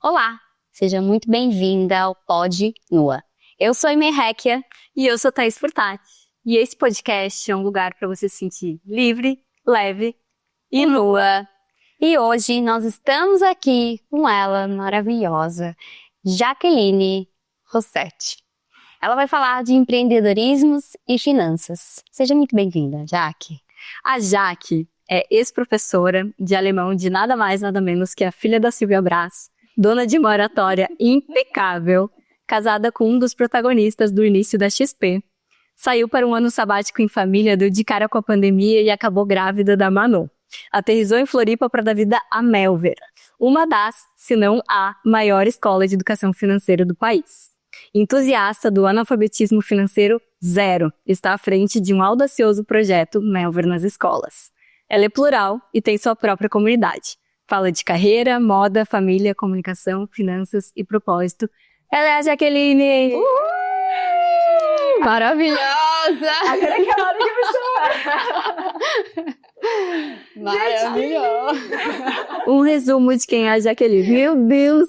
Olá, seja muito bem-vinda ao Pod Nua. Eu sou Imei Réquia e eu sou Thaís Furtati. E esse podcast é um lugar para você se sentir livre, leve e nua. E hoje nós estamos aqui com ela, maravilhosa, Jaqueline Rossetti. Ela vai falar de empreendedorismos e finanças. Seja muito bem-vinda, Jaque. A Jaque é ex-professora de alemão de nada mais, nada menos que a filha da Silvia Braz, dona de uma oratória impecável, casada com um dos protagonistas do início da XP. Saiu para um ano sabático em família, deu de cara com a pandemia e acabou grávida da Manu. Aterrissou em Floripa para dar vida a Melver, uma das, se não a, maior escola de educação financeira do país. Entusiasta do analfabetismo financeiro zero, está à frente de um audacioso projeto Melver nas escolas. Ela é plural e tem sua própria comunidade. Fala de carreira, moda, família, comunicação, finanças e propósito. Ela é a Jaqueline! Maravilhosa! Agora é aquela hora que me chama! Maravilhosa! Um resumo de quem é a Jaqueline. Meu Deus!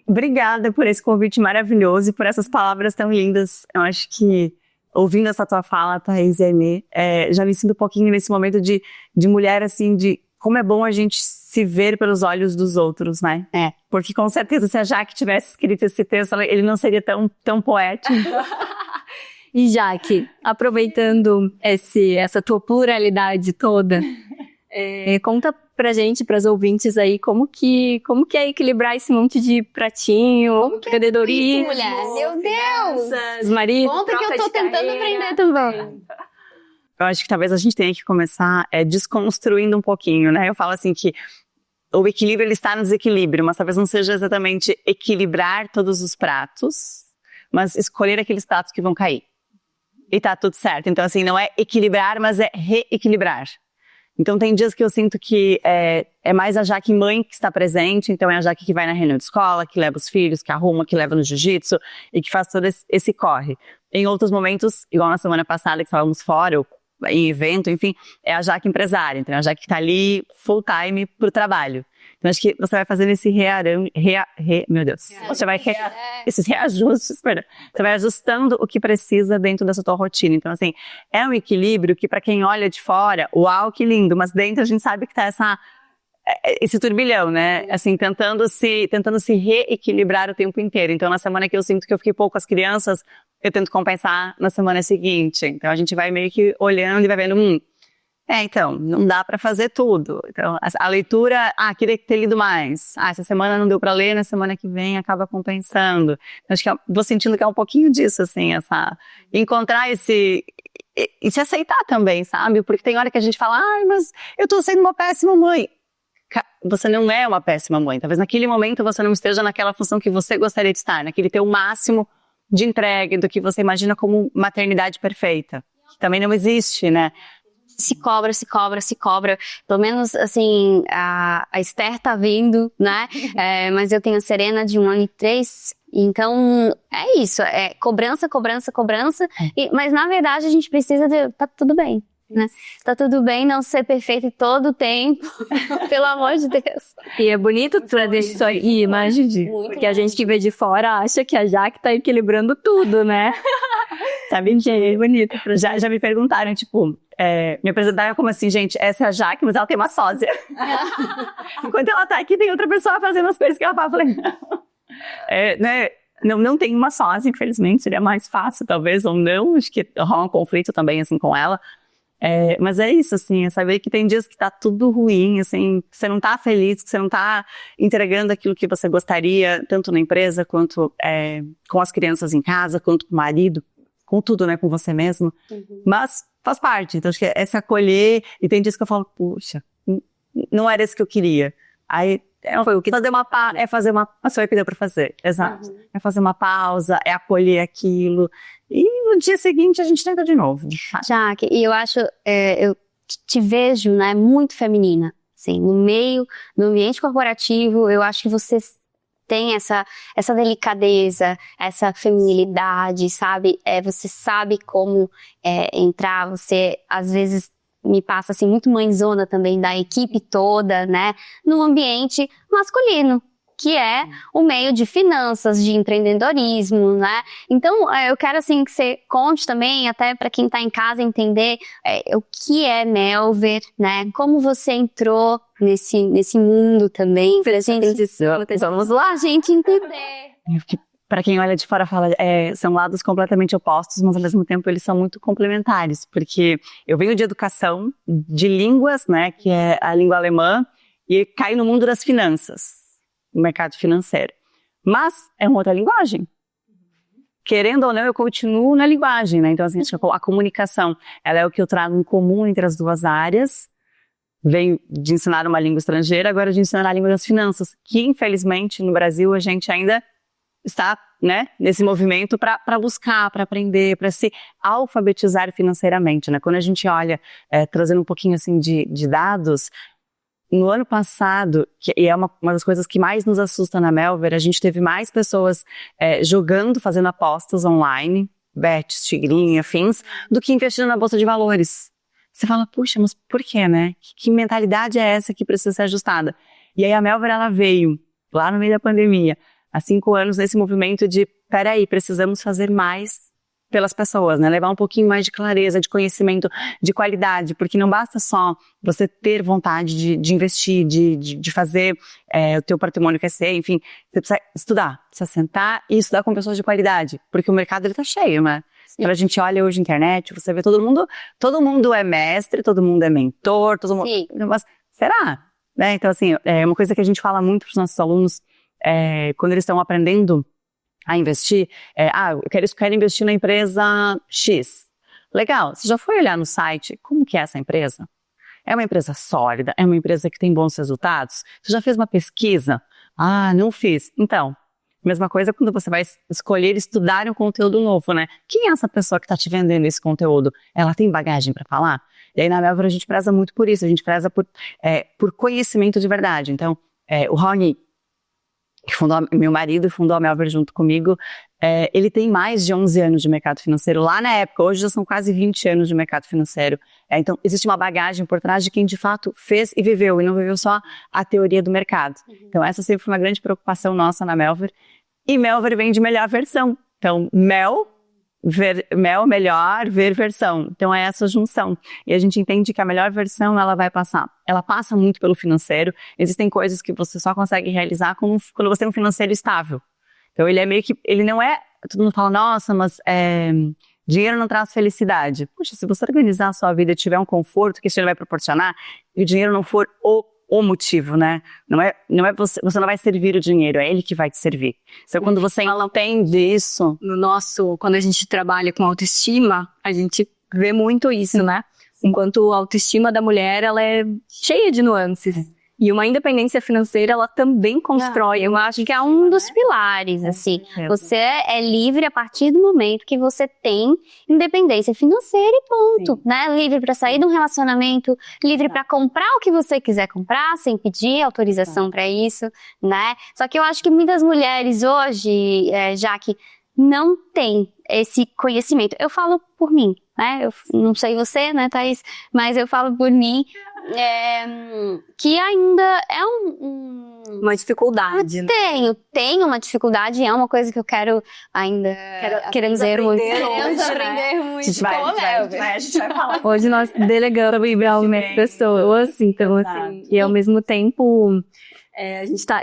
Obrigada por esse convite maravilhoso e por essas palavras tão lindas. Eu acho que, ouvindo essa tua fala, Thaís e Aimee, já me sinto um pouquinho nesse momento de mulher, assim, de como é bom a gente se ver pelos olhos dos outros, né? Porque com certeza se a Jaque tivesse escrito esse texto, ele não seria tão poético. E Jaque, aproveitando essa tua pluralidade toda, conta pra gente, pras ouvintes aí, como que é equilibrar esse monte de pratinho, empreendedorismo, mulher? Meu Deus! Finanças, marido, conta que eu tô tentando aprender também. Eu acho que talvez a gente tenha que começar desconstruindo um pouquinho, né? Eu falo assim que o equilíbrio ele está no desequilíbrio, mas talvez não seja exatamente equilibrar todos os pratos, mas escolher aqueles pratos que vão cair. E tá tudo certo. Então assim, não é equilibrar, mas é reequilibrar. Então tem dias que eu sinto que é mais a Jaque mãe que está presente, então é a Jaque que vai na reunião de escola, que leva os filhos, que arruma, que leva no jiu-jitsu e que faz todo esse corre. Em outros momentos, igual na semana passada que estávamos fora, ou em evento, enfim, é a Jaque empresária, então é a Jaque que está ali full time pro trabalho. Então acho que você vai fazendo esse esses reajustes, você vai ajustando o que precisa dentro dessa tua rotina. Então assim, é um equilíbrio que para quem olha de fora, uau, que lindo, mas dentro a gente sabe que tá esse turbilhão, né? Assim, tentando se reequilibrar o tempo inteiro. Então na semana que eu sinto que eu fiquei pouco com as crianças, eu tento compensar na semana seguinte. Então a gente vai meio que olhando e vai vendo, então, não dá para fazer tudo. Então, a leitura, queria ter lido mais. Essa semana não deu para ler, na semana que vem acaba compensando. Acho que vou sentindo que é um pouquinho disso, assim, encontrar e se aceitar também, sabe? Porque tem hora que a gente fala, mas eu tô sendo uma péssima mãe. Você não é uma péssima mãe. Talvez naquele momento você não esteja naquela função que você gostaria de estar, naquele teu máximo de entrega do que você imagina como maternidade perfeita. Também não existe, né? Se cobra. Pelo menos, assim, a Esther tá vindo, né? Mas eu tenho a Serena de 1 ano e 3. Então, é isso. É cobrança. Mas, na verdade, a gente precisa tá tudo bem, né? Tá tudo bem não ser perfeito todo o tempo. Pelo amor de Deus. E é bonito trazer isso aí, imagem porque a gente que vê de fora acha que a Jaque tá equilibrando tudo, né? Sabe que é bonito. Já me perguntaram, tipo, me apresentaram como assim, gente, essa é a Jaque, mas ela tem uma sósia. Enquanto ela tá aqui, tem outra pessoa fazendo as coisas que ela fala. Falei, né? Não tem uma sósia, infelizmente, seria mais fácil, talvez, ou não. Acho que rola um conflito também, assim, com ela. Mas é isso, assim, é saber que tem dias que tá tudo ruim, assim, que você não tá feliz, que você não tá entregando aquilo que você gostaria, tanto na empresa, quanto com as crianças em casa, quanto com o marido, com tudo, né, com você mesmo. Mas faz parte, então acho que é se acolher, e tem dias que eu falo, puxa, não era isso que eu queria. Aí, foi o que fazer uma pausa, fazer uma, a sua pediu pra fazer, exato. É fazer uma pausa, é acolher aquilo, e no dia seguinte a gente tenta de novo. Jaque, e eu acho, eu te vejo, né, muito feminina, assim, no ambiente corporativo, eu acho que você tem essa delicadeza, essa feminilidade, sabe? Você sabe como entrar, você às vezes me passa assim muito mãezona também da equipe toda, né, no ambiente masculino, que é o meio de finanças, de empreendedorismo, né? Então, eu quero assim que você conte também, até para quem está em casa entender o que é Melver, né? Como você entrou nesse mundo também, pra gente, vamos lá, gente, entender. Para quem olha de fora fala, são lados completamente opostos, mas ao mesmo tempo eles são muito complementares, porque eu venho de educação, de línguas, né, que é a língua alemã, e caio no mundo das finanças, no mercado financeiro. Mas é uma outra linguagem. Querendo ou não, eu continuo na linguagem, né? Então, assim, acho que a comunicação, ela é o que eu trago em comum entre as duas áreas. Venho de ensinar uma língua estrangeira, agora de ensinar a língua das finanças, que infelizmente no Brasil a gente ainda está, né, nesse movimento para buscar, para aprender, para se alfabetizar financeiramente, né? Quando a gente olha, trazendo um pouquinho assim de dados, no ano passado, e é uma das coisas que mais nos assusta na Melver, a gente teve mais pessoas jogando, fazendo apostas online, bets, tigrinho, afins, do que investindo na bolsa de valores. Você fala, puxa, mas por quê, né? Que mentalidade é essa que precisa ser ajustada? E aí a Melver, ela veio, lá no meio da pandemia, há 5 anos, nesse movimento de, peraí, precisamos fazer mais pelas pessoas, né? Levar um pouquinho mais de clareza, de conhecimento, de qualidade, porque não basta só você ter vontade de investir, de fazer o teu patrimônio crescer, enfim, você precisa estudar, precisa sentar e estudar com pessoas de qualidade, porque o mercado ele tá cheio, né? Quando a gente olha hoje na internet, você vê todo mundo é mestre, todo mundo é mentor, todo mundo... Sim. Mas será? Né? Então, assim, é uma coisa que a gente fala muito para os nossos alunos, quando eles estão aprendendo a investir, eu quero investir na empresa X. Legal, você já foi olhar no site como que é essa empresa? É uma empresa sólida? É uma empresa que tem bons resultados? Você já fez uma pesquisa? Ah, não fiz. Então, mesma coisa quando você vai escolher estudar um conteúdo novo, né? Quem é essa pessoa que está te vendendo esse conteúdo? Ela tem bagagem para falar? E aí na Melver a gente preza muito por isso, a gente preza por conhecimento de verdade. Então, o Rony, que meu marido fundou a Melver junto comigo, ele tem mais de 11 anos de mercado financeiro lá na época, hoje já são quase 20 anos de mercado financeiro. Então, existe uma bagagem por trás de quem de fato fez e viveu, e não viveu só a teoria do mercado. Então, essa sempre foi uma grande preocupação nossa na Melver, e Melver vem de melhor versão. Então, mel, melhor, ver versão. Então é essa junção. E a gente entende que a melhor versão ela passa muito pelo financeiro. Existem coisas que você só consegue realizar quando você tem um financeiro estável. Então ele é meio que, ele não é, todo mundo fala, nossa, mas dinheiro não traz felicidade. Puxa, se você organizar a sua vida e tiver um conforto que isso vai proporcionar, e o dinheiro não for o motivo, né? Não é você não vai servir o dinheiro, é ele que vai te servir. Então, quando você entende isso... Quando a gente trabalha com autoestima, a gente vê muito isso, né? Enquanto a autoestima da mulher, ela é cheia de nuances. E uma independência financeira, ela também constrói. Eu acho que é um dos pilares, assim. Você é livre a partir do momento que você tem independência financeira e ponto, né? Livre para sair de um relacionamento, livre para comprar o que você quiser comprar, sem pedir autorização para isso, né? Só que eu acho que muitas mulheres hoje, já que não têm esse conhecimento. Eu falo por mim, né? Eu não sei você, né, Thaís? Mas eu falo por mim, que ainda é uma dificuldade. Tenho uma dificuldade, é uma coisa que eu quero ainda queremos aprender muito. A gente vai falar. Hoje nós delegamos realmente pessoas, então assim, e ao mesmo tempo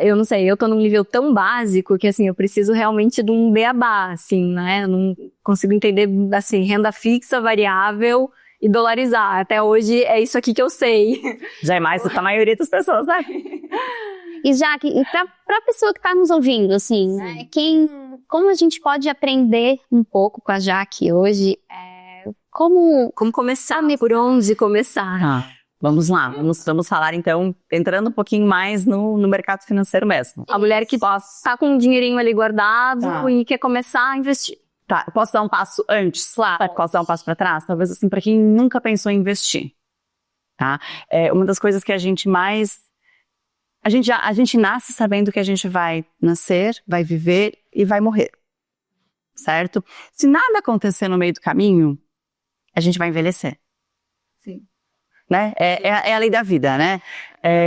eu não sei, eu tô num nível tão básico que assim, eu preciso realmente de um beabá, assim, né? Eu não consigo entender, assim, renda fixa, variável e dolarizar. Até hoje é isso aqui que eu sei. Já é mais do que a maioria das pessoas, né? E Jaque, pra pessoa que tá nos ouvindo, assim, né? Como a gente pode aprender um pouco com a Jaque hoje? Como começar? Por onde começar? Vamos lá, vamos falar então, entrando um pouquinho mais no mercado financeiro mesmo. A mulher que tá com um dinheirinho ali guardado e quer começar a investir. Tá, eu posso dar um passo antes? Claro. Posso dar um passo para trás? Talvez assim, para quem nunca pensou em investir. Tá? Uma das coisas que a gente mais... A gente nasce sabendo que a gente vai nascer, vai viver e vai morrer. Certo? Se nada acontecer no meio do caminho, a gente vai envelhecer. Sim. né? É a lei da vida, né?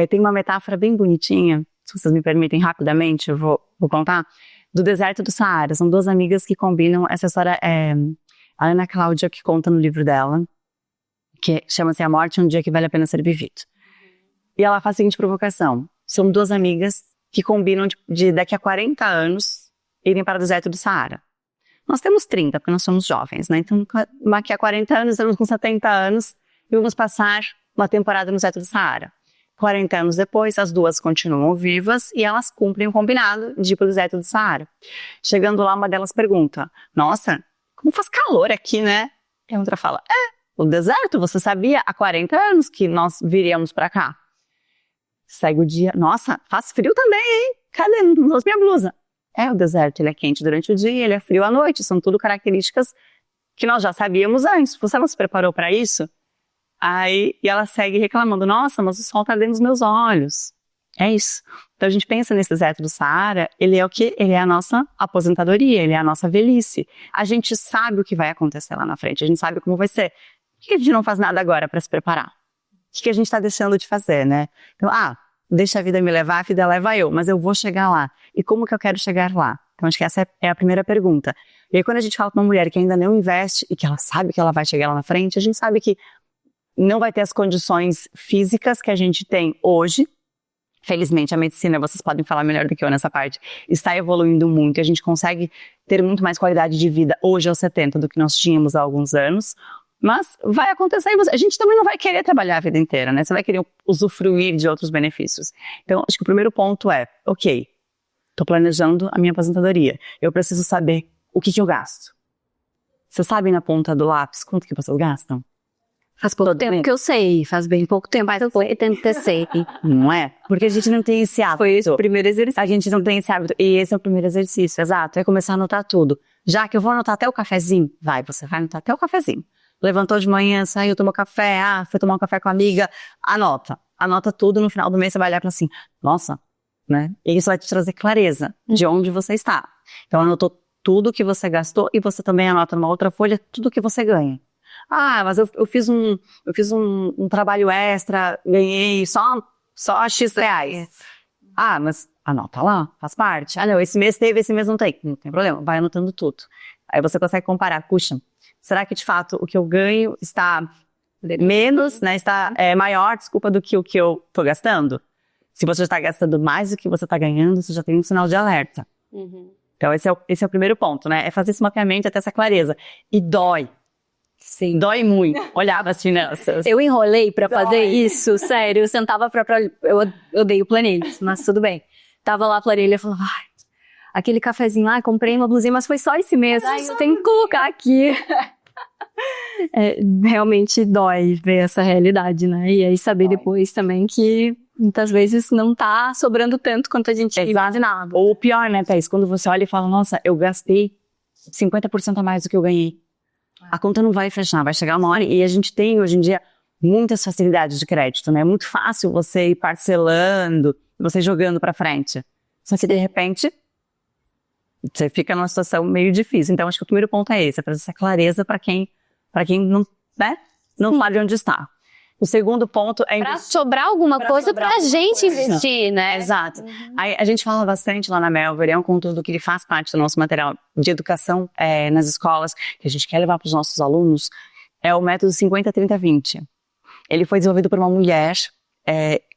Tem uma metáfora bem bonitinha, se vocês me permitem rapidamente, eu vou contar, do deserto do Saara. São duas amigas que combinam, essa história a Ana Cláudia que conta no livro dela, que chama-se A Morte, um Dia que Vale a Pena Ser Vivido. E ela faz a seguinte provocação, são duas amigas que combinam de daqui a 40 anos irem para o deserto do Saara. Nós temos 30, porque nós somos jovens, né? Então, daqui a 40 anos, estamos com 70 anos e vamos passar uma temporada no deserto do Saara. 40 anos depois, as duas continuam vivas e elas cumprem o combinado de ir para o deserto do Saara. Chegando lá, uma delas pergunta, nossa, como faz calor aqui, né? E a outra fala, o deserto, você sabia há 40 anos que nós viríamos para cá? Segue o dia, nossa, faz frio também, hein? Cadê? Não trouxe minha blusa. O deserto, ele é quente durante o dia, ele é frio à noite, são tudo características que nós já sabíamos antes. Você não se preparou para isso? E ela segue reclamando, nossa, mas o sol está dentro dos meus olhos. É isso. Então a gente pensa nesse deserto do Saara, ele é o quê? Ele é a nossa aposentadoria, ele é a nossa velhice. A gente sabe o que vai acontecer lá na frente, a gente sabe como vai ser. Por que a gente não faz nada agora para se preparar? O que a gente está deixando de fazer, né? Então, deixa a vida me levar, a vida leva eu, mas eu vou chegar lá. E como que eu quero chegar lá? Então, acho que essa é a primeira pergunta. E aí, quando a gente fala com uma mulher que ainda não investe e que ela sabe que ela vai chegar lá na frente, a gente sabe que não vai ter as condições físicas que a gente tem hoje. Felizmente, a medicina, vocês podem falar melhor do que eu nessa parte, está evoluindo muito e a gente consegue ter muito mais qualidade de vida hoje aos 70 do que nós tínhamos há alguns anos. Mas vai acontecer e a gente também não vai querer trabalhar a vida inteira, né? Você vai querer usufruir de outros benefícios. Então, acho que o primeiro ponto é, ok, estou planejando a minha aposentadoria. Eu preciso saber o que eu gasto. Vocês sabem na ponta do lápis quanto que vocês gastam? Faz pouco tempo que eu sei, faz bem pouco tempo, mas eu tento sei. Não é? Porque a gente não tem esse hábito. Foi esse o primeiro exercício. A gente não tem esse hábito. E esse é o primeiro exercício, exato. É começar a anotar tudo. Já que eu vou anotar até o cafezinho, você vai anotar até o cafezinho. Levantou de manhã, saiu, tomou café, foi tomar um café com a amiga, anota tudo, no final do mês você vai olhar para assim, nossa, né? E isso vai te trazer clareza de onde você está. Então anotou tudo que você gastou e você também anota numa outra folha tudo que você ganha. Mas eu fiz um trabalho extra, ganhei só X reais. Mas anota lá, faz parte. Não, esse mês teve, esse mês não tem problema, vai anotando tudo. Aí você consegue comparar, puxa, será que de fato o que eu ganho está menos, né, está maior, do que o que eu estou gastando? Se você está gastando mais do que você está ganhando, você já tem um sinal de alerta. Então esse é o primeiro ponto, né? É fazer esse mapeamento, até essa clareza. E dói. Sim. Dói muito. Olhava as finanças. Eu enrolei pra fazer isso, sério. Eu sentava eu odeio planilhas, mas tudo bem. Tava lá a planilha e falava, aquele cafezinho lá, comprei uma blusinha, mas foi só esse mês. Eu tenho que colocar aqui. Realmente dói ver essa realidade, né? E aí saber depois também que muitas vezes não tá sobrando tanto quanto a gente imaginava. Ou o pior, né, Thaís? Quando você olha e fala, nossa, eu gastei 50% a mais do que eu ganhei. A conta não vai fechar, vai chegar uma hora e a gente tem hoje em dia muitas facilidades de crédito, né? É muito fácil você ir parcelando, você jogando pra frente. Só que de repente você fica numa situação meio difícil. Então acho que o primeiro ponto é esse, é trazer essa clareza pra quem não, né? Não sabe onde está. O segundo ponto é pra sobrar alguma coisa pra gente investir, né? Exato. Aí, a gente fala bastante lá na Melver, é um conteúdo que ele faz parte do nosso material de educação nas escolas, que a gente quer levar para os nossos alunos, é o método 50-30-20. Ele foi desenvolvido por uma mulher,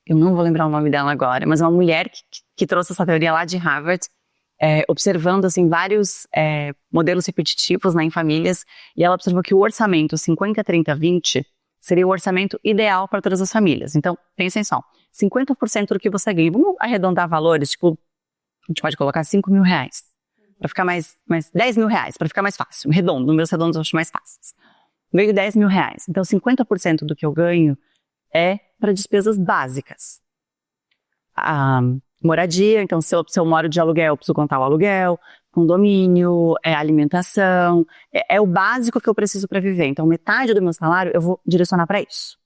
eu não vou lembrar o nome dela agora, mas uma mulher que trouxe essa teoria lá de Harvard, observando assim, vários modelos repetitivos, né, em famílias, e ela observou que o orçamento 50-30-20 seria o orçamento ideal para todas as famílias. Então, pensem só, 50% do que você ganha, vamos arredondar valores, tipo, a gente pode colocar 5 mil reais, para ficar mais 10 mil reais, para ficar mais fácil, redondo, números redondos eu acho mais fáceis. Veio 10 mil reais, então 50% do que eu ganho é para despesas básicas. Moradia, então se eu moro de aluguel, eu preciso contar o aluguel, condomínio, alimentação, é o básico que eu preciso para viver. Então metade do meu salário eu vou direcionar para isso.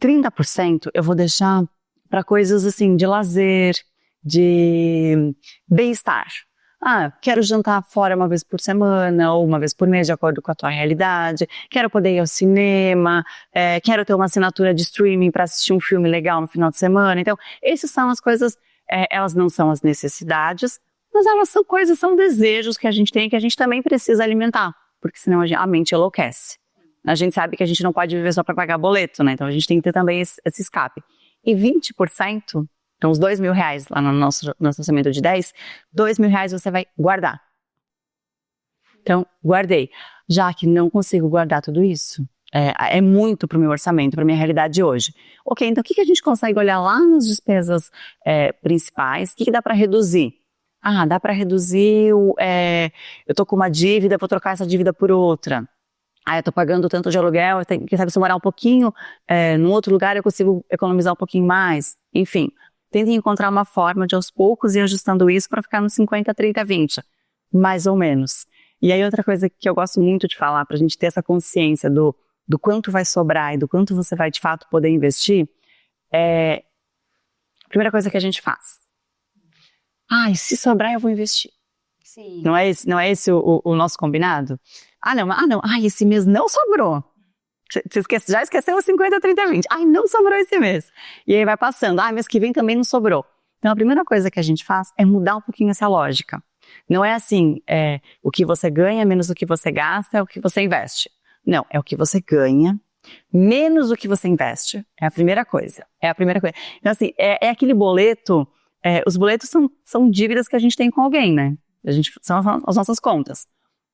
30% eu vou deixar para coisas assim de lazer, de bem-estar. Quero jantar fora uma vez por semana ou uma vez por mês, de acordo com a tua realidade. Quero poder ir ao cinema, quero ter uma assinatura de streaming para assistir um filme legal no final de semana. Então, essas são as coisas, elas não são as necessidades, mas elas são coisas, são desejos que a gente tem, que a gente também precisa alimentar, porque senão a mente enlouquece. A gente sabe que a gente não pode viver só para pagar boleto, né? Então a gente tem que ter também esse escape. E 20%, então os R$2.000 lá no nosso orçamento de 10, R$2.000 você vai guardar. Então, guardei. Já que não consigo guardar tudo isso, é muito para o meu orçamento, para a minha realidade hoje. Ok, então o que a gente consegue olhar lá nas despesas principais? O que dá para reduzir? Dá para reduzir, eu tô com uma dívida, vou trocar essa dívida por outra. Eu tô pagando tanto de aluguel, quem sabe se eu morar um pouquinho num outro lugar eu consigo economizar um pouquinho mais. Enfim, tentem encontrar uma forma de aos poucos ir ajustando isso para ficar nos 50, 30, 20, mais ou menos. E aí outra coisa que eu gosto muito de falar, pra gente ter essa consciência do quanto vai sobrar e do quanto você vai de fato poder investir, a primeira coisa que a gente faz. Se sobrar eu vou investir. Sim. Não é esse o nosso combinado? Esse mês não sobrou. Você já esqueceu os 50, 30, 20. Não sobrou esse mês. E aí vai passando. Mês que vem também não sobrou. Então a primeira coisa que a gente faz é mudar um pouquinho essa lógica. Não é assim, o que você ganha menos o que você gasta é o que você investe. Não, é o que você ganha menos o que você investe. É a primeira coisa. Então assim, é aquele boleto, os boletos são dívidas que a gente tem com alguém, né? São as nossas contas.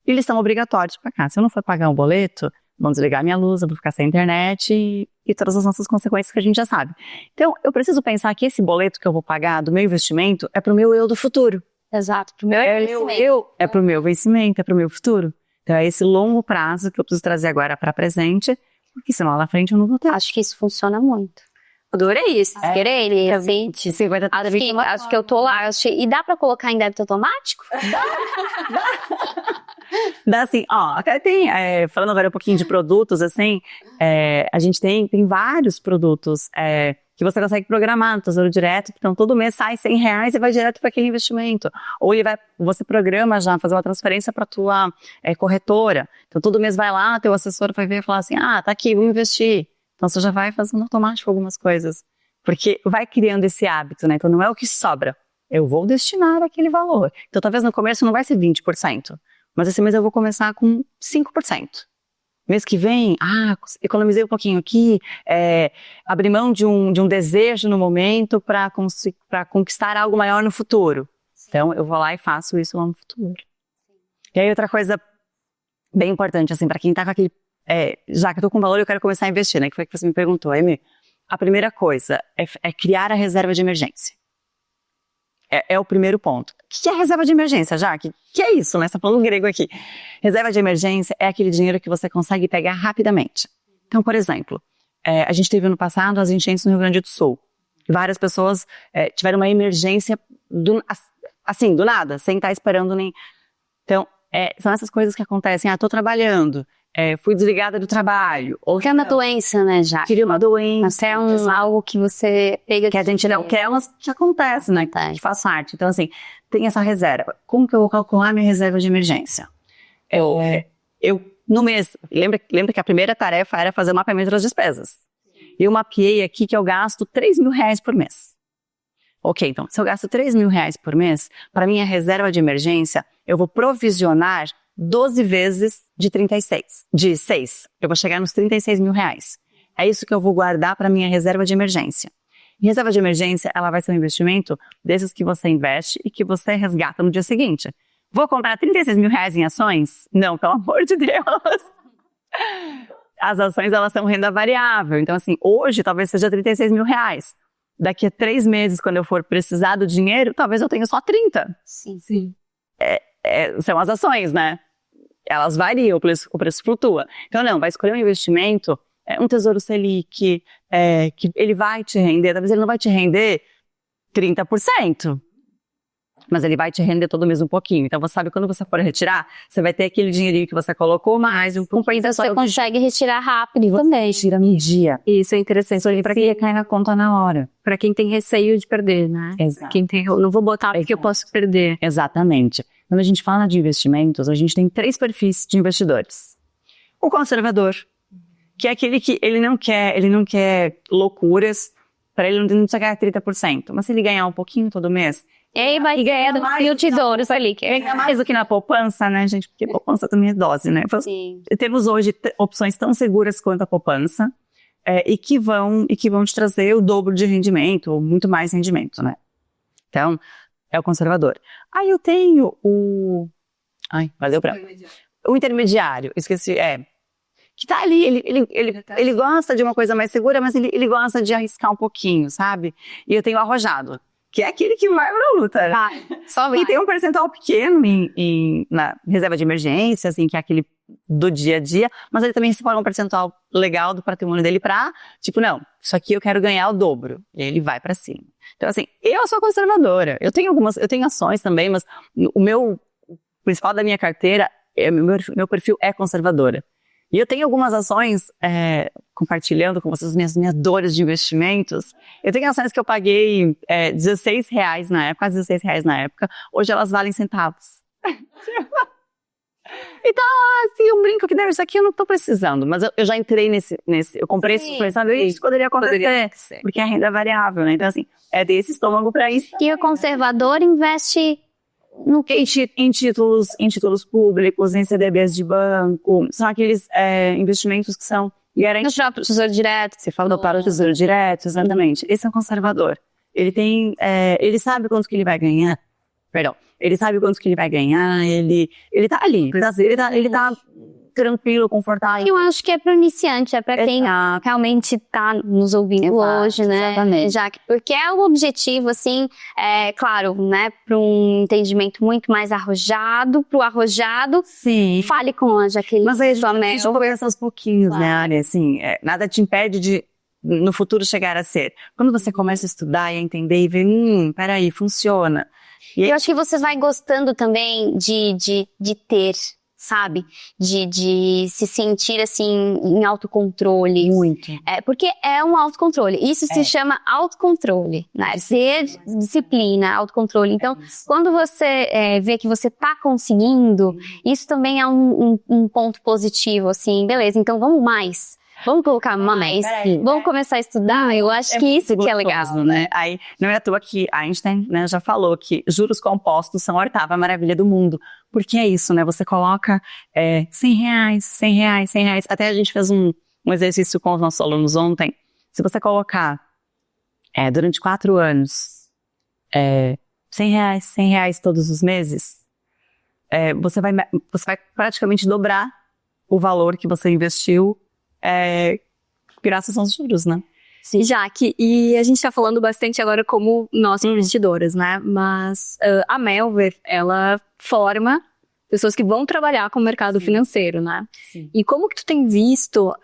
Eles são obrigatórios para cá. Se eu não for pagar um boleto, vão desligar minha luz, eu vou ficar sem internet e todas as nossas consequências que a gente já sabe. Então, eu preciso pensar que esse boleto que eu vou pagar do meu investimento é pro meu eu do futuro. Exato, pro meu vencimento. É pro meu vencimento, é pro meu futuro. Então, é esse longo prazo que eu preciso trazer agora para presente, porque senão lá na frente eu não vou ter. Acho que isso funciona muito. Adorei isso. Querer ele, assim. 20, 50, 30. Acho que eu tô lá. E dá pra colocar em débito automático? Dá assim, até tem, falando agora um pouquinho de produtos, assim, a gente tem vários produtos que você consegue programar no Tesouro Direto, então todo mês sai R$100 e vai direto para aquele investimento. Ou você programa já, fazer uma transferência para tua corretora. Então todo mês vai lá, teu assessor vai ver e falar assim, tá aqui, vou investir. Então você já vai fazendo automático algumas coisas. Porque vai criando esse hábito, né? Então não é o que sobra. Eu vou destinar aquele valor. Então talvez no começo não vai ser 20%. Mas esse mês eu vou começar com 5%. Mês que vem, economizei um pouquinho aqui, abri mão de um desejo no momento para conquistar algo maior no futuro. Então eu vou lá e faço isso lá no futuro. E aí outra coisa bem importante, assim, para quem tá com aquele... já que eu tô com valor, eu quero começar a investir, né? Que foi que você me perguntou, Amy. A primeira coisa é criar a reserva de emergência. É o primeiro ponto. O que é reserva de emergência, Jaque? O que é isso, né? Você tá falando grego aqui. Reserva de emergência é aquele dinheiro que você consegue pegar rapidamente. Então, por exemplo, a gente teve no passado as enchentes no Rio Grande do Sul. Várias pessoas tiveram uma emergência do nada, sem estar esperando nem... Então, são essas coisas que acontecem. Tô trabalhando, fui desligada do trabalho. Ou que é uma doença, né, já? Queria uma doença. Até algo que você pega... Que a gente não quer, mas que acontece, né? Que faz parte. Então, assim, tem essa reserva. Como que eu vou calcular minha reserva de emergência? No mês... Lembra que a primeira tarefa era fazer o mapeamento das despesas. Eu mapeei aqui que eu gasto R$3.000 por mês. Ok, então, se eu gasto R$3.000 por mês, para minha reserva de emergência, eu vou provisionar 12 vezes de 6. Eu vou chegar nos R$36.000. É isso que eu vou guardar para minha reserva de emergência. E reserva de emergência, ela vai ser um investimento desses que você investe e que você resgata no dia seguinte. Vou comprar R$36.000 em ações? Não, pelo amor de Deus. As ações, elas são renda variável. Então, assim, hoje talvez seja R$36.000. Daqui a 3 meses, quando eu for precisar do dinheiro, talvez eu tenha só 30. Sim. São as ações, né? Elas variam, o preço flutua. Então, não, vai escolher um investimento, um Tesouro Selic, que ele vai te render, talvez ele não vai te render 30%, mas ele vai te render todo mês um pouquinho. Então, você sabe, quando você for retirar, você vai ter aquele dinheirinho que você colocou, mais um pouquinho. Então, você consegue retirar rápido também. Tira no dia. Isso é interessante. Para quem cai na conta na hora. Para quem tem receio de perder, né? Exato. Quem tem, eu não vou botar porque eu posso perder. Exatamente. Quando a gente fala de investimentos, a gente tem 3 perfis de investidores. O conservador, que é aquele que ele não quer loucuras, para ele não precisa ganhar 30%, mas se ele ganhar um pouquinho todo mês, E vai ganhando mil tesouros ali. ganha mais do que na poupança, né, gente? Porque poupança também é dose, né? Sim. Temos hoje opções tão seguras quanto a poupança, e que vão te trazer o dobro de rendimento, ou muito mais rendimento, né? Então, é o conservador. Aí eu tenho o... valeu pra... O intermediário, esqueci, que tá ali, ele gosta de uma coisa mais segura, mas ele gosta de arriscar um pouquinho, sabe? E eu tenho o arrojado, que é aquele que vai pra luta. Só vai. E tem um percentual pequeno na reserva de emergência, assim, que é aquele do dia a dia, mas ele também separa um percentual legal do patrimônio dele pra, tipo, não, isso aqui eu quero ganhar o dobro. E ele vai pra cima. Então, assim, eu sou conservadora. Eu tenho ações também, mas o principal da minha carteira, meu perfil é conservadora. E eu tenho algumas ações, compartilhando com vocês minhas dores de investimentos. Eu tenho ações que eu paguei R$16 na época, quase R$16 na época. Hoje elas valem centavos. Então, assim, eu brinco que isso aqui eu não tô precisando. Mas eu já entrei nesse eu comprei esses pensando, isso poderia acontecer. Porque a renda é variável, né? Então, assim, é desse estômago pra isso. E o conservador investe no quê? Em títulos públicos, em CDBs de banco, são aqueles investimentos que são garantidos. No próprio Tesouro Direto, você falou. Para o Tesouro Direto, exatamente. Esse é um conservador. Ele sabe quanto que ele vai ganhar. Perdão. Ele sabe quanto que ele vai ganhar, ele tá ali. Ele tá tranquilo, confortável. Eu acho que é para o iniciante, é para quem realmente está nos ouvindo hoje, né? Exatamente. Porque é o objetivo, assim, claro, né? Para um entendimento muito mais arrojado, para o arrojado. Sim. Fale com a Jaqueline. Mas aí a gente conversa aos pouquinhos, né, Ari? Assim, nada te impede de, no futuro, chegar a ser. Quando você começa a estudar e a entender e ver, peraí, funciona. E eu acho que você vai gostando também de ter, sabe? De se sentir, assim, em autocontrole. Muito. Porque é um autocontrole. Isso se chama autocontrole, né? Ser disciplina, autocontrole. Então, quando você vê que você tá conseguindo, isso também é um ponto positivo, assim. Beleza, então vamos mais. Vamos colocar mais, vamos começar a estudar, eu acho que isso que é legal. Né? Aí, não é à toa que Einstein, né, já falou que juros compostos são a 8ª maravilha do mundo. Porque é isso, né? Você coloca R$100. Até a gente fez um exercício com os nossos alunos ontem. Se você colocar durante 4 anos R$100 todos os meses, você vai praticamente dobrar o valor que você investiu graças aos juros, né? Sim, Jaque, e a gente tá falando bastante agora como nós investidoras, né? Mas a Melver, ela forma pessoas que vão trabalhar com o mercado financeiro, né? Sim. E como que tu tem visto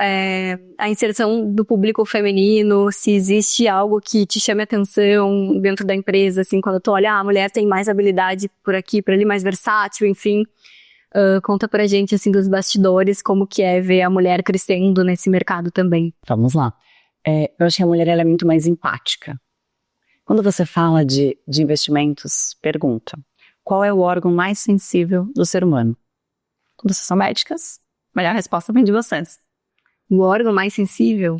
a inserção do público feminino, se existe algo que te chame a atenção dentro da empresa, assim, quando tu olha, a mulher tem mais habilidade por aqui, por ali, mais versátil, enfim... conta pra gente, assim, dos bastidores, como que é ver a mulher crescendo nesse mercado também. Vamos lá. Eu acho que a mulher ela é muito mais empática. Quando você fala de investimentos, pergunta, qual é o órgão mais sensível do ser humano? Quando vocês são médicas, a melhor resposta vem de vocês. O órgão mais sensível?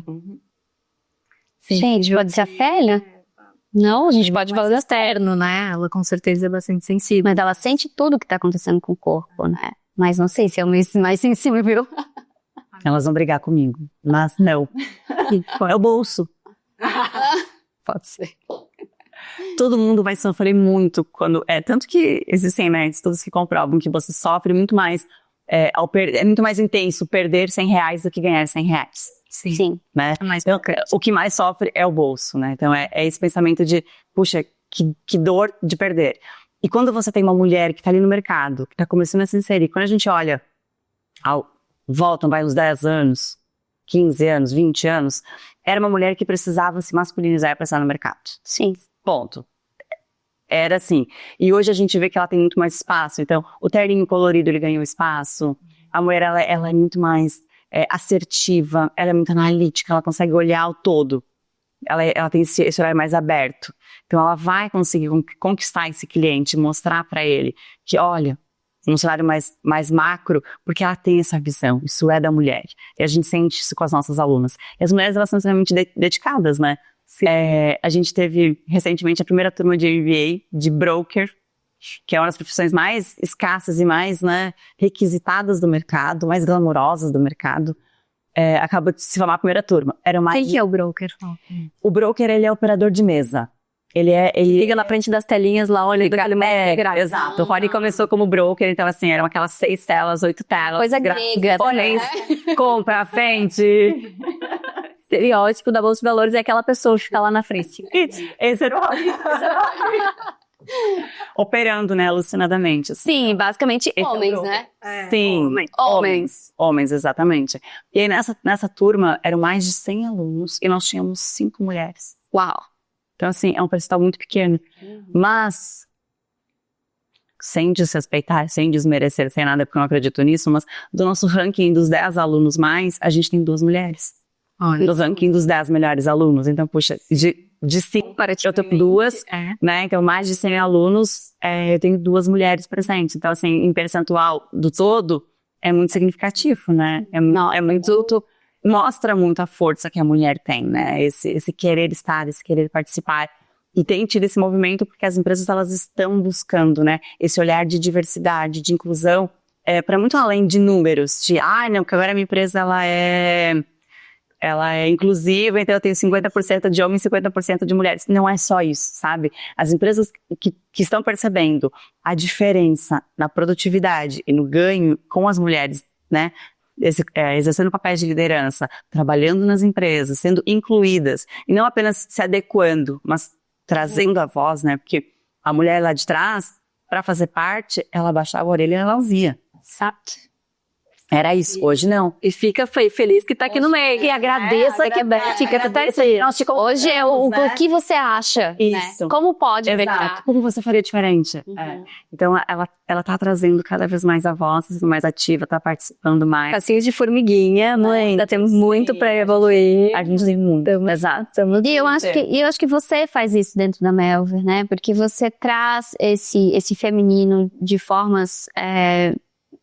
Sim. Gente, pode ser a pele? Não, a gente pode falar externo, né? Ela com certeza é bastante sensível. Mas ela sente tudo que tá acontecendo com o corpo, né? Mas não sei se é o mais sensível. Elas vão brigar comigo, mas não. É o bolso. Pode ser. Todo mundo vai sofrer muito quando... tanto que existem, né, estudos que comprovam que você sofre muito mais... é muito mais intenso perder R$100 do que ganhar R$100. Sim. Né? Então, o que mais sofre é o bolso, né? Então, é esse pensamento de, puxa, que dor de perder. E quando você tem uma mulher que tá ali no mercado, que tá começando a se inserir, quando a gente olha, voltam, vai uns 10 anos, 15 anos, 20 anos, era uma mulher que precisava se masculinizar para estar no mercado. Sim. Ponto. Era assim. E hoje a gente vê que ela tem muito mais espaço. Então, o terninho colorido, ele ganhou espaço. A mulher, ela é muito mais... assertiva, ela é muito analítica, ela consegue olhar o todo. ela tem esse olhar mais aberto. Então, ela vai conseguir conquistar esse cliente, mostrar para ele que, olha, num cenário mais macro, porque ela tem essa visão, isso é da mulher. E a gente sente isso com as nossas alunas. E as mulheres, elas são extremamente dedicadas, né? A gente teve, recentemente, a primeira turma de MBA, de broker, que é uma das profissões mais escassas e mais, né, requisitadas do mercado, mais glamurosas do mercado. Acabou de se formar a primeira turma. Quem que é o broker? O broker, ele é operador de mesa. Ele liga na frente das telinhas lá, olha, exato. O Rony começou como broker, então assim, eram aquelas 6 telas, 8 telas. Coisa grega. Olha isso, compra à frente. Estereótipo da Bolsa de Valores é aquela pessoa que fica lá na frente. Esse era o Rony. Operando, né, alucinadamente. Assim. Sim, basicamente homens, né? Sim, homens, exatamente. E aí nessa turma eram mais de 100 alunos e nós tínhamos 5 mulheres. Uau! Então, assim, é um percentual muito pequeno. Mas, sem desrespeitar, sem desmerecer, sem nada, porque eu não acredito nisso, mas do nosso ranking dos 10 alunos mais, a gente tem 2 mulheres. No ranking dos 10 melhores alunos. Então, puxa, de 5, eu tenho 2, né? Então, mais de 100 alunos, eu tenho 2 mulheres presentes. Então, assim, em percentual do todo, é muito significativo, né? É muito... Mostra muito a força que a mulher tem, né? Esse querer estar, esse querer participar. E tem tido esse movimento porque as empresas, elas estão buscando, né? Esse olhar de diversidade, de inclusão, para muito além de números. Não, porque agora a minha empresa, ela é inclusiva, então eu tenho 50% de homens e 50% de mulheres. Não é só isso, sabe? As empresas que estão percebendo a diferença na produtividade e no ganho com as mulheres, né? Exercendo papéis de liderança, trabalhando nas empresas, sendo incluídas, e não apenas se adequando, mas trazendo a voz, né? Porque a mulher lá de trás, para fazer parte, ela baixava a orelha e ela ouvia. Exato. Era isso, hoje não. E fica feliz que tá aqui no meio. E agradeça que fica hoje é o que você acha, isso. Né? Como pode Exato. Como você faria diferente? Então ela tá trazendo cada vez mais a voz, mais ativa, tá participando mais. Passinho de formiguinha, ainda temos muito para evoluir. A gente tem muito. Exato. E eu acho que você faz isso dentro da Melver, né? Porque você traz esse feminino de formas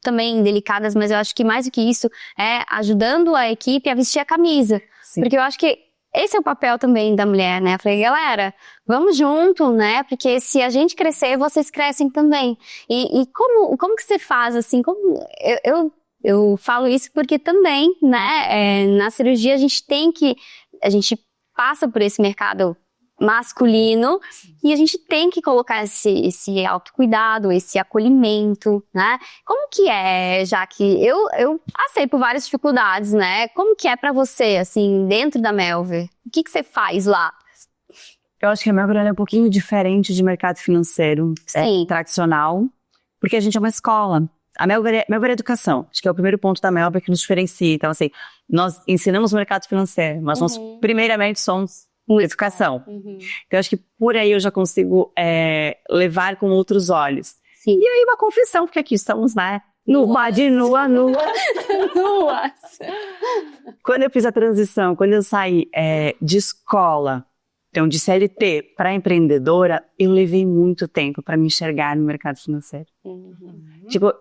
também delicadas, mas eu acho que mais do que isso é ajudando a equipe a vestir a camisa. Sim. Porque eu acho que esse é o papel também da mulher, né? Eu falei, galera, vamos junto, né? Porque se a gente crescer, vocês crescem também. E como que você faz, assim? Eu falo isso porque também, né? Na cirurgia a gente passa por esse mercado masculino, e a gente tem que colocar esse autocuidado, esse acolhimento, né? Como que é, já que eu passei por várias dificuldades, né? Como que é pra você, assim, dentro da Melver? O que você faz lá? Eu acho que a Melver é um pouquinho diferente de mercado financeiro tradicional, porque a gente é uma escola. A Melver é educação. Acho que é o primeiro ponto da Melver que nos diferencia. Então, assim, nós ensinamos o mercado financeiro, mas nós primeiramente somos educação. Então, acho que por aí eu já consigo levar com outros olhos. Sim. E aí uma confissão, porque aqui estamos, né? Nuas. Quando eu fiz a transição, quando eu saí de escola, então de CLT para empreendedora, eu levei muito tempo para me enxergar no mercado financeiro. Tipo,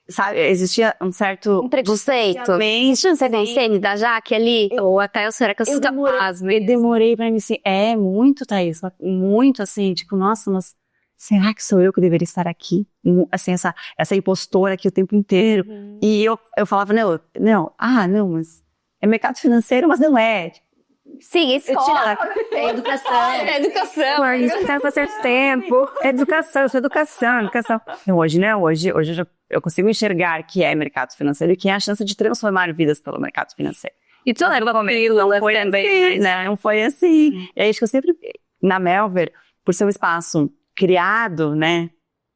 sabe, existia um certo... preconceito. Você tem da Jaque ali? Ou até será que eu sou capaz? Eu demorei pra me ser... muito, Thaís. Muito assim, tipo, nossa, mas será que sou eu que deveria estar aqui? Assim, essa impostora aqui o tempo inteiro. E eu falava, não, mas é mercado financeiro, mas não é. Sim, escola. É educação. Isso tá fazendo tempo. Educação. Então, hoje eu consigo enxergar que é mercado financeiro e que é a chance de transformar vidas pelo mercado financeiro. E tu leva comigo, não foi também, né? Não foi assim. E é isso que eu sempre, na Melver, por ser um espaço criado, né?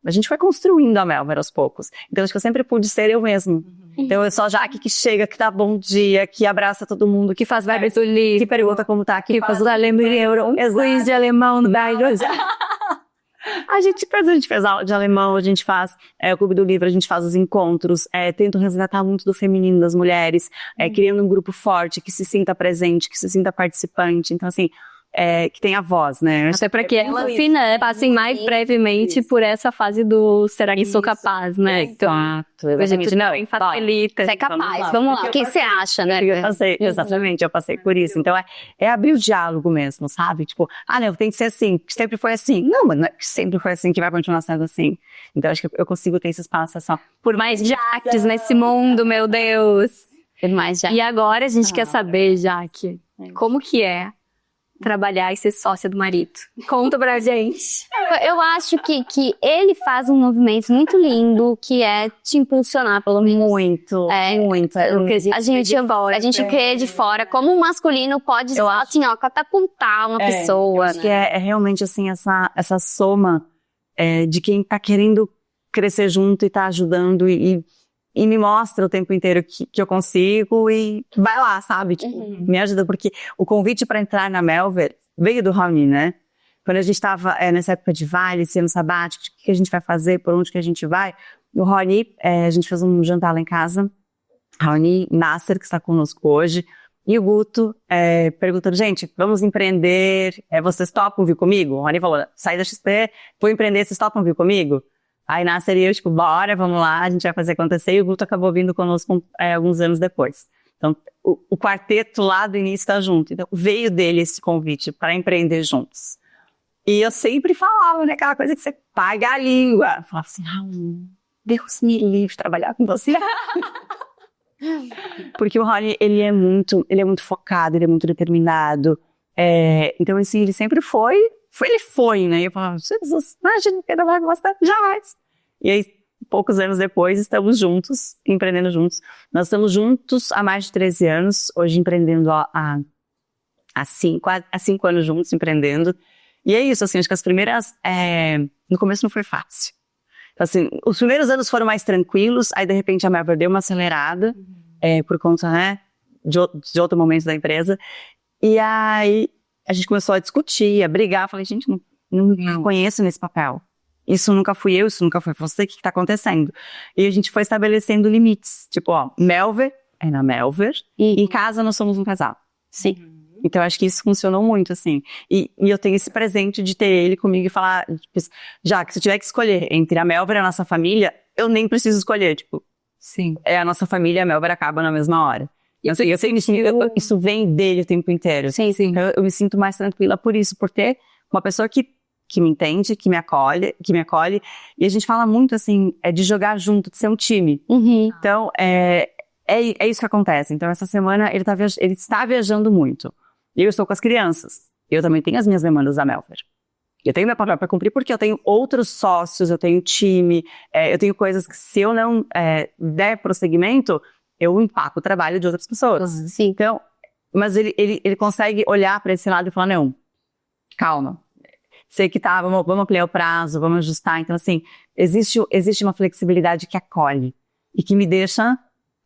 A gente foi construindo a Melver aos poucos. Então, acho que eu sempre pude ser eu mesmo. Então, eu sou a Jaque que chega, que dá bom dia, que abraça todo mundo, que faz verbos do livro, que pergunta como tá, que faz o alemão, quiz de alemão no bairro. A gente fez aula de alemão, a gente faz o Clube do Livro, a gente faz os encontros, tento resgatar muito do feminino das mulheres, criando um grupo forte, que se sinta presente, que se sinta participante. Então, assim, que tem a voz, né? Até para que elas passem mais brevemente por essa fase do será que sou capaz, né? Exato, exatamente. Não, facilita. Você é capaz, vamos lá, o que você acha, né? Eu passei por isso. Então, é abrir o diálogo mesmo, sabe? Tipo, não, tem que ser assim, sempre foi assim. Não, mas não é que sempre foi assim que vai continuar sendo assim. Então, acho que eu consigo ter esse espaço só. Por mais Jaques nesse mundo, meu Deus. Por mais Jaques. E agora a gente quer saber, Jaque, como que é trabalhar e ser sócia do marido? Conta pra gente. Eu acho que ele faz um movimento muito lindo, que é te impulsionar, pelo menos. Muito. A gente vê de fora como o masculino pode, assim, catapultar uma pessoa. Acho que é realmente, assim, essa soma de quem tá querendo crescer junto e tá ajudando e me mostra o tempo inteiro que eu consigo e vai lá, sabe? Tipo, me ajuda, porque o convite para entrar na Melver veio do Raoni, né? Quando a gente tava nessa época de vale, esse ano sabático, o que a gente vai fazer, por onde que a gente vai, o Raoni, a gente fez um jantar lá em casa, Raoni Nasser, que está conosco hoje, e o Guto perguntando, gente, vamos empreender, vocês topam vir comigo? O Raoni falou, saí da XP, vou empreender, vocês topam vir comigo? Aí Nasser e eu, tipo, bora, vamos lá, a gente vai fazer acontecer. E o Guto acabou vindo conosco alguns anos depois. Então, o quarteto lá do início tá junto. Então, veio dele esse convite para empreender juntos. E eu sempre falava, né, aquela coisa que você paga a língua. Eu falava assim, Deus me livre de trabalhar com você. Porque o Rony, ele é muito focado, ele é muito determinado. Então, assim, ele sempre foi, né? E eu falava, Jesus, imagina que ele vai gostar, jamais. E aí, poucos anos depois, estamos juntos, empreendendo juntos. Nós estamos juntos há mais de 13 anos, hoje empreendendo há 5 anos juntos, empreendendo. E é isso, assim, acho que as primeiras, no começo não foi fácil. Então, assim, os primeiros anos foram mais tranquilos, aí de repente a Melver deu uma acelerada, por conta, né, de outro momento da empresa. E aí a gente começou a discutir, a brigar, falei, gente, não me conheço nesse papel. Isso nunca fui eu, isso nunca foi você, o que tá acontecendo? E a gente foi estabelecendo limites, tipo, Melver é na Melver, e em casa nós somos um casal. Sim. Então, acho que isso funcionou muito, assim. E eu tenho esse presente de ter ele comigo e falar, tipo, já que se eu tiver que escolher entre a Melver e a nossa família, eu nem preciso escolher, tipo, sim, é a nossa família e a Melver acaba na mesma hora. E assim, isso vem dele o tempo inteiro. Sim, sim. Eu me sinto mais tranquila por isso, por ter uma pessoa que me entende, que me acolhe, e a gente fala muito, assim, de jogar junto, de ser um time. Uhum. Então, é isso que acontece. Então, essa semana, ele está viajando muito. E eu estou com as crianças. Eu também tenho as minhas demandas da Melver. Eu tenho meu papel para cumprir porque eu tenho outros sócios, eu tenho time, eu tenho coisas que se eu não der prosseguimento, eu empaco o trabalho de outras pessoas. Sim. Então, mas ele consegue olhar para esse lado e falar, não, calma. Sei que vamos ampliar o prazo, vamos ajustar. Então, assim, existe uma flexibilidade que acolhe e que me deixa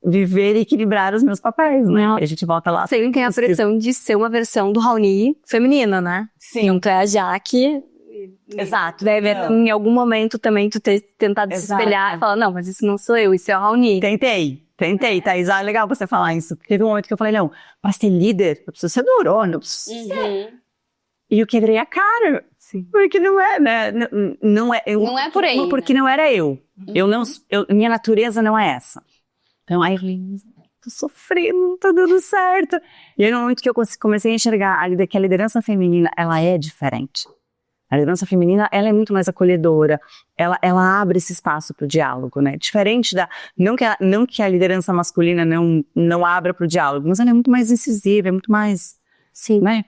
viver e equilibrar os meus papéis, né? A gente volta lá. Sempre tem a pressão de ser uma versão do Raoni feminina, né? Sim. Então, tu é a Jaque. Exato. Deve em algum momento também tu ter tentado se espelhar e falar, não, mas isso não sou eu, isso é o Raoni. Tentei, Thaís. É legal você falar isso. Teve um momento que eu falei, não, mas ter líder, eu preciso ser dourona, eu preciso ser. E eu quebrei a cara. Sim. Porque não é, né? Não é por aí. Porque não era eu. Minha natureza não é essa. Então, aí eu falei, tô sofrendo, não tá dando certo. E aí, no momento que eu comecei a enxergar que a liderança feminina, ela é diferente. A liderança feminina, ela é muito mais acolhedora. Ela abre esse espaço pro diálogo, né? Diferente não que a liderança masculina não abra pro diálogo, mas ela é muito mais incisiva, é muito mais, sim, né?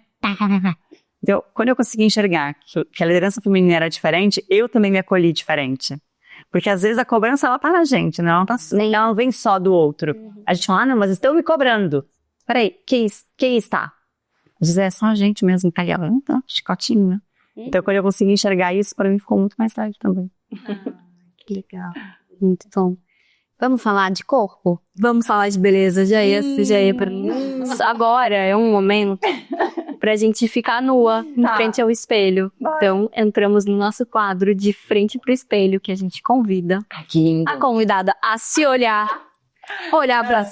Então, quando eu consegui enxergar que a liderança feminina era diferente, eu também me acolhi diferente. Porque às vezes a cobrança, ela tá na gente, né? Ela não vem só do outro. A gente fala, não, mas estão me cobrando. Peraí, quem está? Às vezes é só a gente mesmo, tá ali, chicotinho, né? Então, quando eu consegui enxergar isso, para mim ficou muito mais tarde também. Que legal. Muito bom. Vamos falar de corpo? Vamos falar de beleza, já ia pra mim. Agora é um momento pra gente ficar nua, em frente ao espelho. Então, entramos no nosso quadro de frente pro espelho, que a gente convida Que lindo. a convidada a se olhar para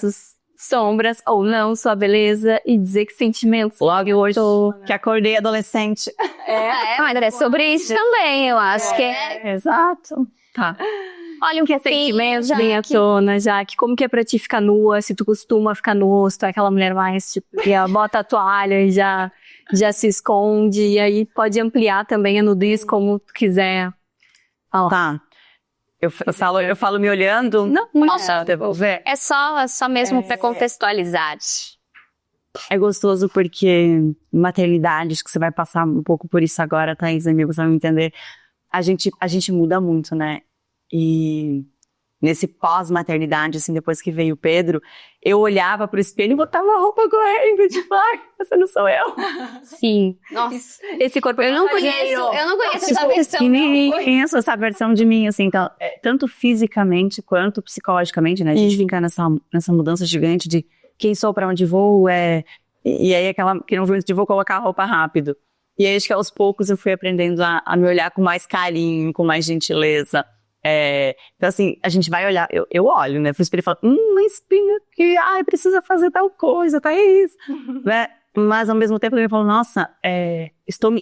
sombras ou não, sua beleza e dizer que sentimentos. Logo hoje que acordei adolescente. Mas é sobre isso também, eu acho que Exato. Tá. olha um Que sentimentos vem à tona, Jaque? Como que é pra ti ficar nua? Se tu costuma ficar nua, se tu é aquela mulher mais, tipo, que bota a toalha e já se esconde. E aí pode ampliar também a nudez como tu quiser. Tá. Eu falo me olhando. Não, Nossa, Devolver. é só mesmo pra contextualizar. É gostoso porque maternidade, acho que você vai passar um pouco por isso agora, Thaís, amigo, você vai me entender. A gente muda muito, né? E nesse pós-maternidade, assim, depois que veio o Pedro, eu olhava pro espelho e botava a roupa correndo, tipo, ai, essa não sou eu. Sim. Nossa, esse corpo eu não conheço essa versão. Essa versão de mim, assim, então, tanto fisicamente quanto psicologicamente, né? A gente fica nessa mudança gigante de quem sou, pra onde vou, e aí aquele movimento de vou colocar a roupa rápido. E aí acho que aos poucos eu fui aprendendo a me olhar com mais carinho, com mais gentileza. Então assim, a gente vai olhar, eu olho, né, pro espelho e falo, uma espinha aqui, ai, precisa fazer tal coisa, tá isso, né? Mas ao mesmo tempo eu falo, nossa,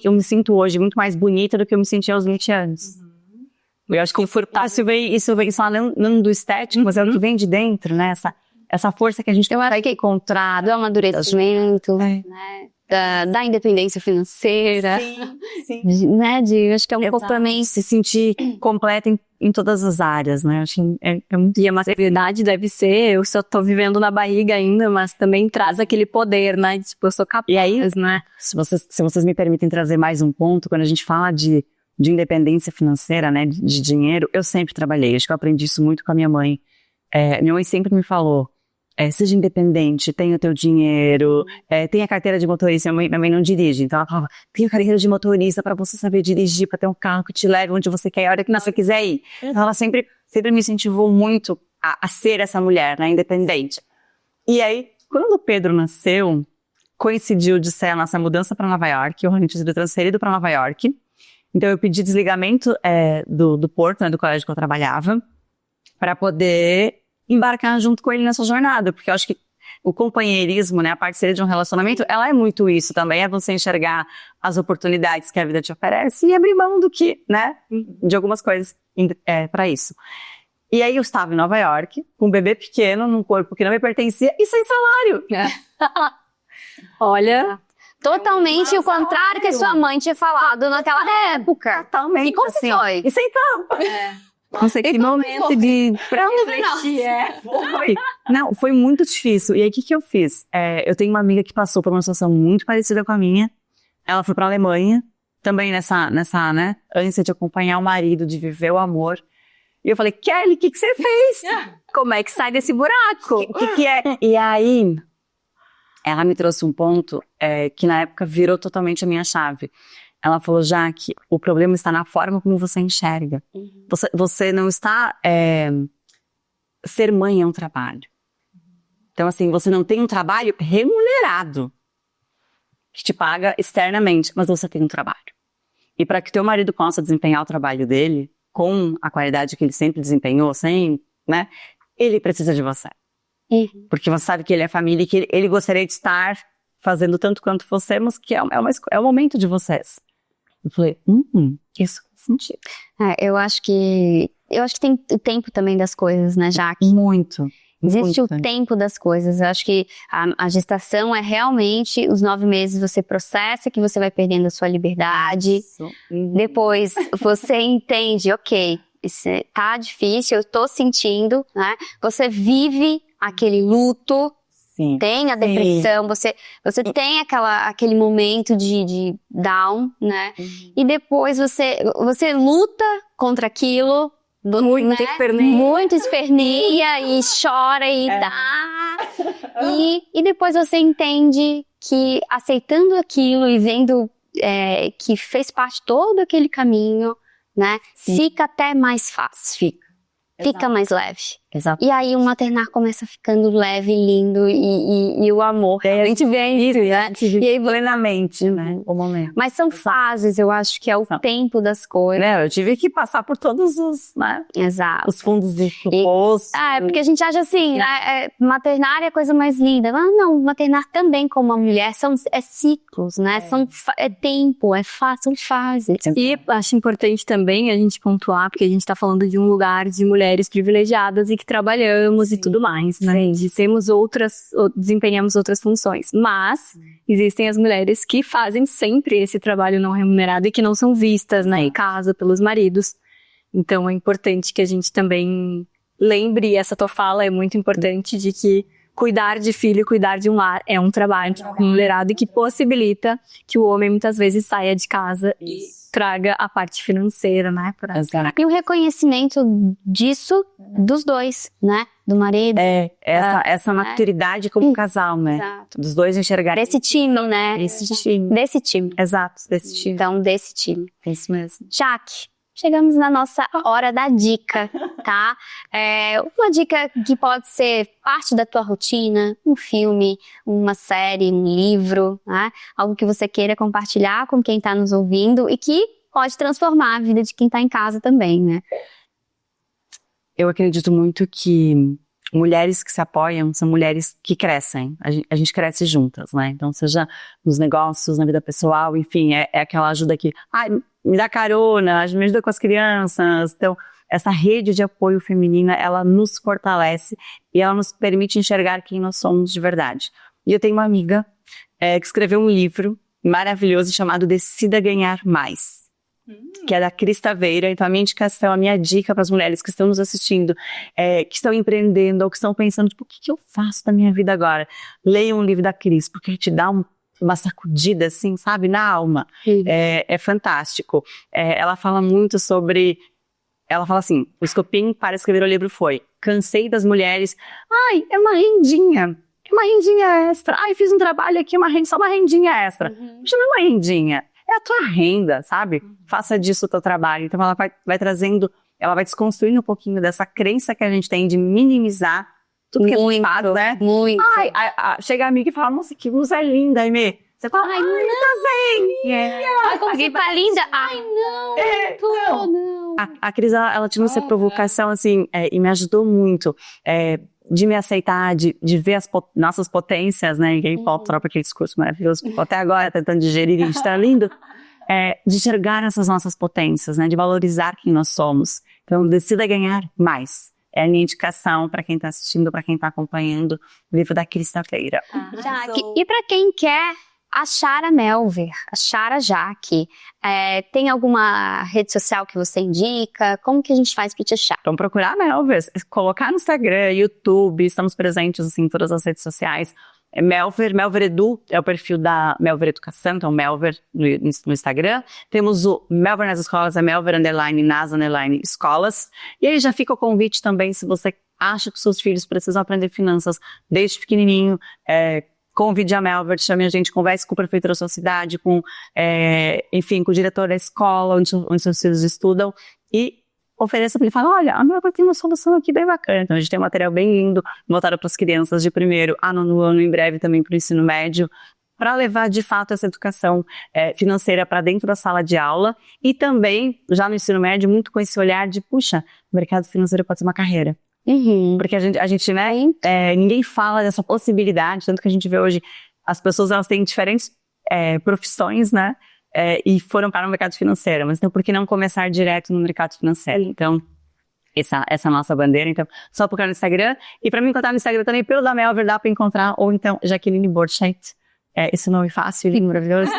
eu me sinto hoje muito mais bonita do que eu me sentia aos 20 anos. Eu acho que isso vem só não do estético, mas é o que vem de dentro, né, essa força que a gente consegue encontrar. Do amadurecimento, né? Da independência financeira. Sim. Né? Acho que é um pouco também. Se sentir completa em todas as áreas, né? Acho que E a maternidade deve ser, eu só tô vivendo na barriga ainda, mas também traz aquele poder, né? Tipo, eu sou capaz, e aí, né? Se vocês me permitem trazer mais um ponto, quando a gente fala de independência financeira, né? De dinheiro, eu sempre trabalhei. Acho que eu aprendi isso muito com a minha mãe. Minha mãe sempre me falou, seja independente, tenha o teu dinheiro, tenha a carteira de motorista. Minha mãe não dirige, então ela falava, tenha carteira de motorista para você saber dirigir, para ter um carro que te leve onde você quer, a hora que você quiser ir. Então ela sempre me incentivou muito a ser essa mulher, né, independente. E aí, quando o Pedro nasceu, coincidiu de ser a nossa mudança para Nova York, o Rony tinha sido transferido para Nova York, então eu pedi desligamento do Porto, né, do colégio que eu trabalhava, para poder embarcar junto com ele nessa jornada, porque eu acho que o companheirismo, né, a parceria de um relacionamento, ela é muito isso também, é você enxergar as oportunidades que a vida te oferece e abrir mão do que, né, de algumas coisas para isso. E aí eu estava em Nova York, com um bebê pequeno, num corpo que não me pertencia e sem salário. Olha, totalmente o contrário que sua mãe tinha falado naquela época. Totalmente. E como assim, foi? E sem tampa. Não sei que momento pra refletir, Não, foi muito difícil. E aí, o que eu fiz? Eu tenho uma amiga que passou por uma situação muito parecida com a minha. Ela foi pra Alemanha, também nessa, né, ânsia de acompanhar o marido, de viver o amor. E eu falei, Kelly, o que você fez? como é que sai desse buraco? O que é? E aí, ela me trouxe um ponto que na época virou totalmente a minha chave. Ela falou, Jaque, o problema está na forma como você enxerga. Você não está... ser mãe é um trabalho. Então, assim, você não tem um trabalho remunerado, que te paga externamente, mas você tem um trabalho. E para que teu marido possa desempenhar o trabalho dele, com a qualidade que ele sempre desempenhou, né? Ele precisa de você. Porque você sabe que ele é família e que ele gostaria de estar fazendo tanto quanto você, mas que é o momento de vocês. Eu falei, isso faz sentido. Eu acho que tem o tempo também das coisas, né, Jaque? Muito. Existe o tempo das coisas. Eu acho que a gestação é realmente os 9 meses você processa que você vai perdendo a sua liberdade. Depois você entende, ok, isso tá difícil, eu tô sentindo, né? Você vive aquele luto. Sim. Tem a depressão, você tem aquele momento de down, né? E depois você luta contra aquilo, muito esperneia e chora e dá. E depois você entende que aceitando aquilo e vendo que fez parte de todo aquele caminho, né? Fica até mais fácil. Fica mais leve. Exato. E aí o maternar começa ficando leve, lindo e o amor realmente vem isso, né? E aí plenamente, né? O momento. Mas são fases, eu acho que é o tempo das coisas. Eu tive que passar por todos os, né? Exato. Os fundos do poço. Porque a gente acha assim, né? Maternar é a coisa mais linda. Não, maternar também como uma mulher é ciclos, né? É tempo, são fases. E acho importante também a gente pontuar, porque a gente tá falando de um lugar de mulheres privilegiadas e que trabalhamos e tudo mais, né? De desempenhamos outras funções. Mas existem as mulheres que fazem sempre esse trabalho não remunerado e que não são vistas, né, em casa pelos maridos. Então é importante que a gente também lembre, essa tua fala é muito importante, de que cuidar de filho, cuidar de um lar é um trabalho remunerado e que possibilita que o homem muitas vezes saia de casa e traga a parte financeira, né? E o reconhecimento disso dos dois, né? Do marido. Essa maturidade como casal, né? Exato. Dos dois enxergarem. Desse time, né? Desse time. Exato, desse time. Então, desse time. É isso mesmo. Jaque, chegamos na nossa hora da dica, tá? Uma dica que pode ser parte da tua rotina, um filme, uma série, um livro, né? Algo que você queira compartilhar com quem está nos ouvindo e que pode transformar a vida de quem está em casa também, né? Eu acredito muito que mulheres que se apoiam são mulheres que crescem. A gente cresce juntas, né? Então, seja nos negócios, na vida pessoal, enfim, é aquela ajuda que, me dá carona, me ajuda com as crianças. Então, essa rede de apoio feminina, ela nos fortalece e ela nos permite enxergar quem nós somos de verdade. E eu tenho uma amiga que escreveu um livro maravilhoso chamado Decida Ganhar Mais, que é da Cris Taveira. Então, a minha indicação, a minha dica para as mulheres que estão nos assistindo, que estão empreendendo ou que estão pensando, tipo, o que eu faço da minha vida agora? Leiam um livro da Cris, porque te dá uma sacudida, assim, sabe, na alma. É fantástico. Ela fala muito sobre... Ela fala assim, o escopim para escrever o livro foi: cansei das mulheres, é uma rendinha extra. Fiz um trabalho aqui, só uma rendinha extra. Mas não é uma rendinha, é a tua renda, sabe? Faça disso o teu trabalho. Então ela vai trazendo, ela vai desconstruindo um pouquinho dessa crença que a gente tem de minimizar tudo que a gente faz, né? Muito. Chega a amiga e fala, nossa, que blusa linda, Aimee. Você fala, tá bem. Alguém tá linda? Não. A Cris, ela tinha essa provocação, assim, e me ajudou muito, de me aceitar, de ver as nossas potências, né? Ninguém pode trocar aquele discurso maravilhoso, até agora tentando digerir isso, tá lindo. De enxergar essas nossas potências, né? De valorizar quem nós somos. Então, decida ganhar mais. É a minha indicação para quem está assistindo, para quem está acompanhando o livro da Cris Taveira. E para quem quer achar a Melver, achar a Jaque, tem alguma rede social que você indica? Como que a gente faz para te achar? Então, procurar a Melver, colocar no Instagram, YouTube, estamos presentes assim, em todas as redes sociais. Melver Edu é o perfil da Melver Educação, então Melver no Instagram. Temos o Melver nas escolas, Melver _nas _escolas. E aí já fica o convite também, se você acha que seus filhos precisam aprender finanças desde pequenininho, convide a Melver, chame a gente, converse com o prefeito da sua cidade, com o diretor da escola onde seus filhos estudam e ofereça para ele, fala, olha, a Melver tem uma solução aqui bem bacana. Então a gente tem um material bem lindo, voltado para as crianças de primeiro a nono ano, em breve também para o ensino médio, para levar de fato essa educação financeira para dentro da sala de aula e também, já no ensino médio, muito com esse olhar de, puxa, o mercado financeiro pode ser uma carreira. Porque a gente né, ninguém fala dessa possibilidade, tanto que a gente vê hoje, as pessoas elas têm diferentes profissões, né, e foram para o mercado financeiro, mas então por que não começar direto no mercado financeiro? Então, essa é a nossa bandeira, então só procurar no Instagram, e para me encontrar no Instagram também, pelo da Melver dá para encontrar, ou então Jaqueline Borchardt, esse nome fácil, lindo, maravilhoso.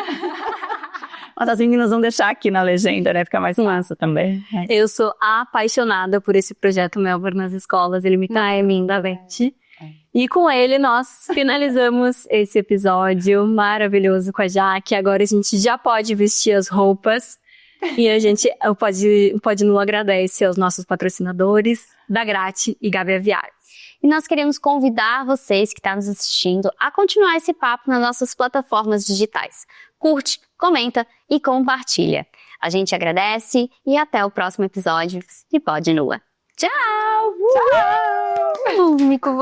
Mas as meninas vão deixar aqui na legenda, né? Fica mais fácil também. Eu sou apaixonada por esse projeto Melver nas escolas, ele me traz lindamente. E com ele nós finalizamos esse episódio maravilhoso com a Jaque. Agora a gente já pode vestir as roupas e a gente pode nos agradece aos nossos patrocinadores, da Grati e Gabi Aviários. E nós queremos convidar vocês que estão nos assistindo a continuar esse papo nas nossas plataformas digitais. Curte, comenta e compartilha. A gente agradece e até o próximo episódio de Pod Nua. Tchau! Tchau! Mico,